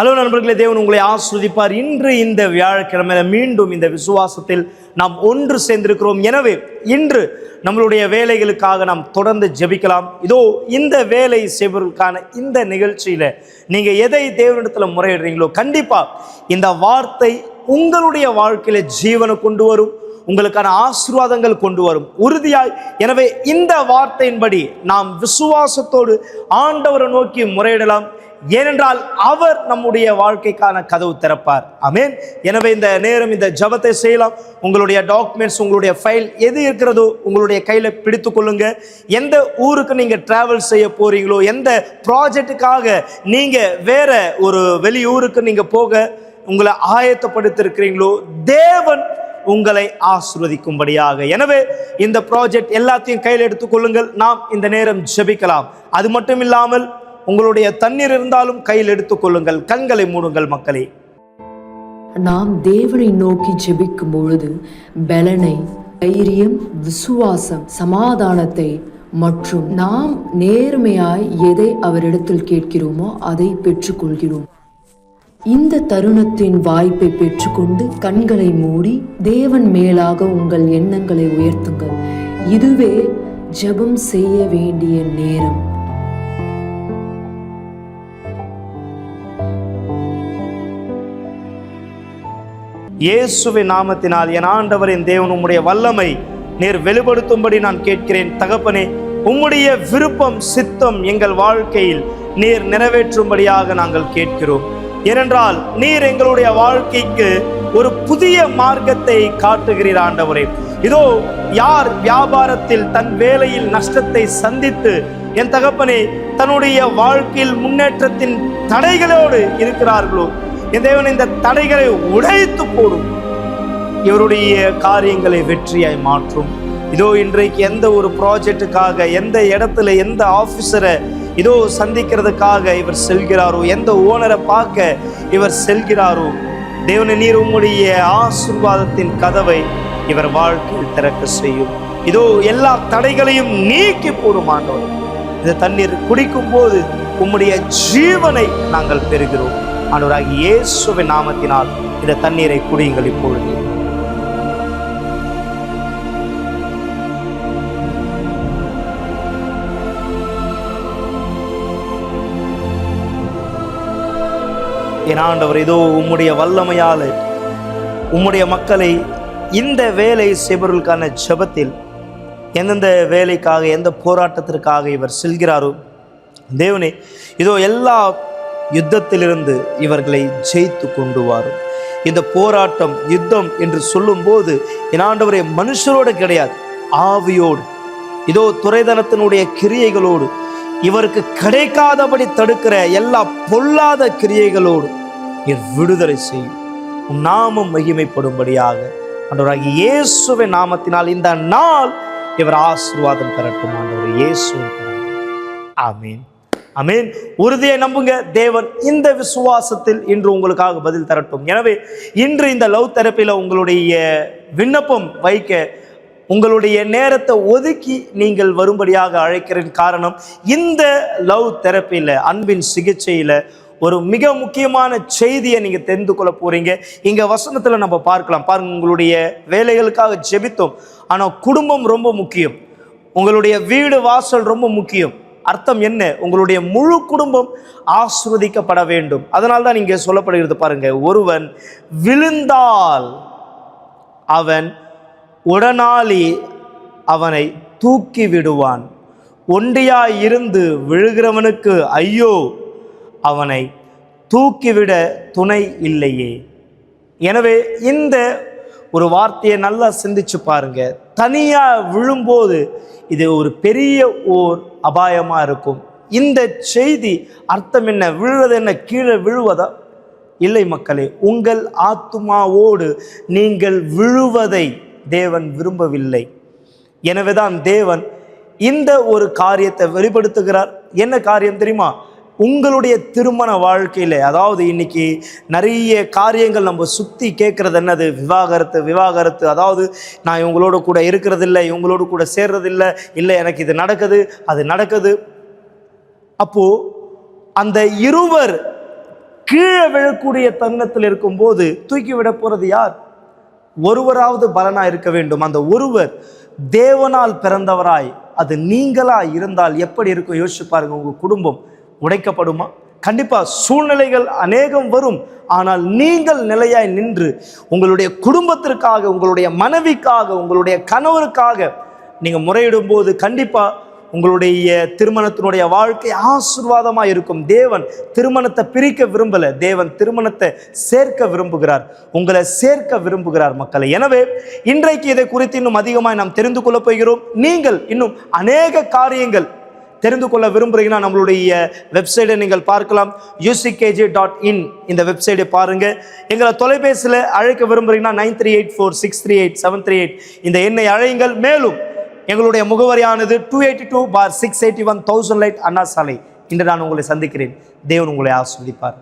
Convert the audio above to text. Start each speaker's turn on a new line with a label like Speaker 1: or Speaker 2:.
Speaker 1: Hello நண்பர்களே, தேவன் உங்களை ஆஸ்வதிப்பார். இன்று இந்த வியாழக்கிழமையில மீண்டும் இந்த விசுவாசத்தில் நாம் ஒன்று சேர்ந்திருக்கிறோம். எனவே இன்று நம்மளுடைய வேலைகளுக்காக நாம் தொடர்ந்து ஜெபிக்கலாம். இதோ இந்த வேலை செய்வதற்கான இந்த நிகழ்ச்சியில நீங்க எதை தேவனிடத்துல முறையிடுறீங்களோ கண்டிப்பா இந்த வார்த்தை உங்களுடைய வாழ்க்கையில ஜீவனை கொண்டு வரும், உங்களுக்கான ஆசீர்வாதங்கள் கொண்டு வரும் உறுதியாய். எனவே இந்த வார்த்தையின்படி நாம் விசுவாசத்தோடு ஆண்டவரை நோக்கி முறையிடலாம். ஏனென்றால் அவர் நம்முடைய வாழ்க்கைக்கான கதவு திறப்பார். ஆமென். எனவே இந்த நேரம் இந்த ஜெபத்தை செய்யலாம். உங்களுடைய டாக்குமெண்ட்ஸ், உங்களுடைய ஃபைல் எது இருக்கிறதோ உங்களுடைய கையில பிடித்து கொள்ளுங்க. எந்த ஊருக்கு நீங்க டிராவல் செய்ய போறீங்களோ, எந்த ப்ராஜெக்டுக்காக நீங்க வேற ஒரு வெளியூருக்கு நீங்க போக உங்களை ஆயத்தப்படுத்திருக்கிறீங்களோ, தேவன் உங்களை ஆசீர்வதிக்கும்படியாக. எனவே இந்த ப்ராஜெக்ட் எல்லாத்தையும் கையில் எடுத்துக்கொள்ளுங்கள். நாம் இந்த நேரம் ஜெபிக்கலாம். அது மட்டும் இல்லாமல் உங்களுடைய தண்ணீர் இருந்தாலும் கையில் எடுத்துக்கொள்ளுங்கள். கண்களை மூடுங்கள் மக்களே.
Speaker 2: நாம் தேவனை நோக்கி ஜெபிக்கும் பொழுது பலனை, தைரியம், விசுவாசம், சமாதானத்தை மற்றும் நாம் நேர்மையாய் எதை அவரிடத்தில் கேட்கிறோமோ அதை பெற்றுக்கொள்கிறோம். இந்த தருணத்தின் வாய்ப்பை பெற்றுக்கொண்டு கண்களை மூடி தேவன் மேலாக உங்கள் எண்ணங்களை உயர்த்துங்கள். இதுவே ஜெபம் செய்ய வேண்டிய நேரம்.
Speaker 1: இயேசுவின் நாமத்தினால் என் ஆண்டவரின் தேவன் உம்முடைய வல்லமை நீர் வெளிப்படுத்தும்படி நான் கேட்கிறேன். தகப்பனே, உம்முடைய விருப்பம், சித்தம் எங்கள் வாழ்க்கையில் நீர் நிறைவேற்றும்படியாக நாங்கள் கேட்கிறோம். ஏனென்றால் நீர் எங்களுடைய வாழ்க்கைக்கு ஒரு புதிய மார்க்கத்தை காட்டுகிறீர் ஆண்டவரே. இதோ யார் வியாபாரத்தில் தன் வேலையில் நஷ்டத்தை சந்தித்து என் தகப்பனே தன்னுடைய வாழ்க்கையில் முன்னேற்றத்தின் தடைகளோடு இருக்கிறார்களோ, என் தேவன் இந்த தடைகளை உடைத்து போடும், இவருடைய காரியங்களை வெற்றியாய் மாற்றும். இதோ இன்றைக்கு எந்த ஒரு ப்ராஜெக்டுக்காக, எந்த இடத்துல எந்த ஆஃபீஸரை இதோ சந்திக்கிறதுக்காக இவர் செல்கிறாரோ, எந்த ஓனரை பார்க்க இவர் செல்கிறாரோ, தேவனை நீர் உம்முடைய ஆசீர்வாதத்தின் கதவை இவர் வாழ்க்கையில் திறக்க செய்யும். இதோ எல்லா தடைகளையும் நீக்கி போடும் ஆண்டவர். இந்த தண்ணீர் குடிக்கும் போது உம்முடைய ஜீவனை நாங்கள் பெறுகிறோம். ஆண்டவராகிய இயேசுவின் நாமத்தினால் இந்த தண்ணீரை குடியுங்கள் இப்பொழுது. என் ஆண்டவர், இதோ உம்முடைய வல்லமையால் உம்முடைய மக்களை இந்த வேலை செய்பவர்களுக்கான ஜெபத்தில் எந்தெந்த வேலைக்காக, எந்த போராட்டத்திற்காக இவர் செல்கிறாரோ, தேவனே இதோ எல்லா யுத்தத்திலிருந்து இவர்களை ஜெயித்து கொண்டு வரும். இந்த போராட்டம், யுத்தம் என்று சொல்லும் போது என் ஆண்டவரே மனுஷரோடு கிடையாது, ஆவியோடு, இதோ துரைதனத்தினுடைய கிரியைகளோடு, இவருக்கு கிடைக்காதபடி தடுக்கிற எல்லா பொல்லாத கிரியைகளோடு இவர் விடுதலை செய்யும். உம் நாமம் மகிமைப்படும்படியாக ஆண்டவராகிய இயேசுவின் நாமத்தினால் இந்த நாள் இவர் ஆசீர்வாதம் பெறட்டும். ஆண்டவர் இயேசுவின் ஆமீன், ஆமீன். உறுதியை நம்புங்க. தேவன் இந்த விசுவாசத்தில் இன்று உங்களுக்காக பதில் தரட்டும். எனவே இன்று இந்த லவ் தெரப்பியில் உங்களுடைய விண்ணப்பம் வைக்க உங்களுடைய நேரத்தை ஒதுக்கி நீங்கள் வரும்படியாக அழைக்கிறேன். காரணம், இந்த லவ் தெரப்பியில், அன்பின் சிகிச்சையில் ஒரு மிக முக்கியமான செய்தியை நீங்கள் தெரிந்து கொள்ள போறீங்க. இங்கே வசனத்தில் நம்ம பார்க்கலாம். பாருங்க, உங்களுடைய வேலைகளுக்காக ஜெபித்தோம், ஆனால் குடும்பம் ரொம்ப முக்கியம், உங்களுடைய வீடு வாசல் ரொம்ப முக்கியம். அர்த்தம் என்ன? உங்களுடைய முழு குடும்பம் ஆசீர்வதிக்கப்பட வேண்டும். அதனால தான் இங்கே சொல்லப்படுகிறது பாருங்க, ஒருவன் விழுந்தால் அவன் உடனாளி அவனை தூக்கி விடுவான், ஒண்டியாய் இருந்து விழுகிறவனுக்கு ஐயோ, அவனை தூக்கிவிட துணை இல்லையே. எனவே இந்த ஒரு வார்த்தையை நல்லா சிந்திச்சு பாருங்க. தனியா விழும்போது இது ஒரு பெரிய ஓர் அபாயமா இருக்கும். இந்த செய்தி அர்த்தம் என்ன? விழுவது என்ன? கீழே விழுவதா? இல்லை மக்களே, உங்கள் ஆத்துமாவோடு நீங்கள் விழுவதை தேவன் விரும்பவில்லை. எனவேதான் தேவன் இந்த ஒரு காரியத்தை வெளிப்படுத்துகிறார். என்ன காரியம் தெரியுமா? உங்களுடைய திருமண வாழ்க்கையில், அதாவது இன்னைக்கு நிறைய காரியங்கள் நம்ம சுற்றி கேட்குறது என்னது? விவாகரத்து, விவாகரத்து. அதாவது நான் இவங்களோட கூட இருக்கிறதில்லை, இவங்களோடு கூட சேர்றதில்லை, இல்லை எனக்கு இது நடக்குது, அது நடக்குது. அப்போது அந்த இருவர் கீழே விழக்கூடிய தருணத்தில் இருக்கும்போது தூக்கி விட போறது யார்? ஒருவராவது பலனா இருக்க வேண்டும். அந்த ஒருவர் தேவனால் பிறந்தவராய் அது நீங்களா இருந்தால் எப்படி இருக்கும் யோசிச்சு பாருங்க. உங்க குடும்பம் உடைக்கப்படுமா? கண்டிப்பா சூழ்நிலைகள் அநேகம் வரும். ஆனால் நீங்கள் நிலையாய் நின்று உங்களுடைய குடும்பத்திற்காக, உங்களுடைய மனைவிக்காக, உங்களுடைய கணவருக்காக நீங்க முறையிடும் போது கண்டிப்பா உங்களுடைய திருமணத்தினுடைய வாழ்க்கை ஆசீர்வாதமாக இருக்கும். தேவன் திருமணத்தை பிரிக்க விரும்பல, தேவன் திருமணத்தை சேர்க்க விரும்புகிறார், உங்களை சேர்க்க விரும்புகிறார் மக்களை. எனவே இன்றைக்கு இதை குறித்து இன்னும் அதிகமாக நாம் தெரிந்து கொள்ள போகிறோம். நீங்கள் இன்னும் அநேக காரியங்கள் தெரிந்து கொள்ள விரும்புகிறீங்கன்னா நம்மளுடைய வெப்சைட்டை நீங்கள் பார்க்கலாம். uckj.in இந்த வெப்சைட்டை பாருங்க. எங்களை தொலைபேசியில் அழைக்க விரும்புகிறீங்கன்னா 9384638738 இந்த எண்ணை அழையுங்கள். மேலும் எங்களுடைய முகவரியானது 282/681 1000 லைட் அண்ணா சாலை. இன்று நான் உங்களை சந்திக்கிறேன். தேவன் உங்களை ஆசீர்வதிப்பார்.